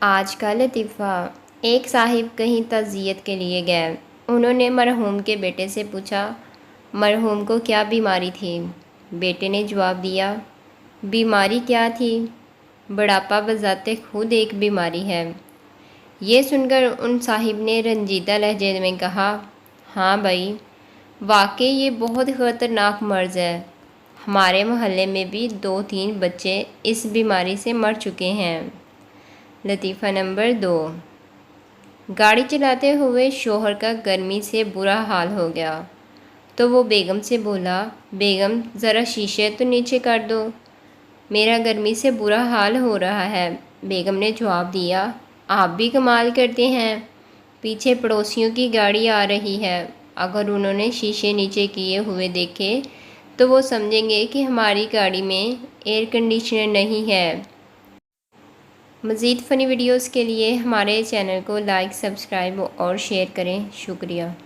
آج کا لطیفہ۔ ایک صاحب کہیں تعزیت کے لیے گئے۔ انہوں نے مرحوم کے بیٹے سے پوچھا، مرحوم کو کیا بیماری تھی؟ بیٹے نے جواب دیا، بیماری کیا تھی؟ بڑھاپا بذات خود ایک بیماری ہے۔ یہ سن کر ان صاحب نے رنجیدہ لہجے میں کہا، ہاں بھائی، واقعی یہ بہت خطرناک مرض ہے۔ ہمارے محلے میں بھی 2-3 بچے اس بیماری سے مر چکے ہیں۔ لطیفہ نمبر 2۔ گاڑی چلاتے ہوئے شوہر کا گرمی سے برا حال ہو گیا تو وہ بیگم سے بولا، بیگم ذرا شیشے تو نیچے کر دو، میرا گرمی سے برا حال ہو رہا ہے۔ بیگم نے جواب دیا، آپ بھی کمال کرتے ہیں، پیچھے پڑوسیوں کی گاڑی آ رہی ہے، اگر انہوں نے شیشے نیچے کیے ہوئے دیکھے تو وہ سمجھیں گے کہ ہماری گاڑی میں ایئر کنڈیشنر نہیں ہے۔ مزید فنی ویڈیوز کے لیے ہمارے چینل کو لائک، سبسکرائب اور شیئر کریں۔ شکریہ۔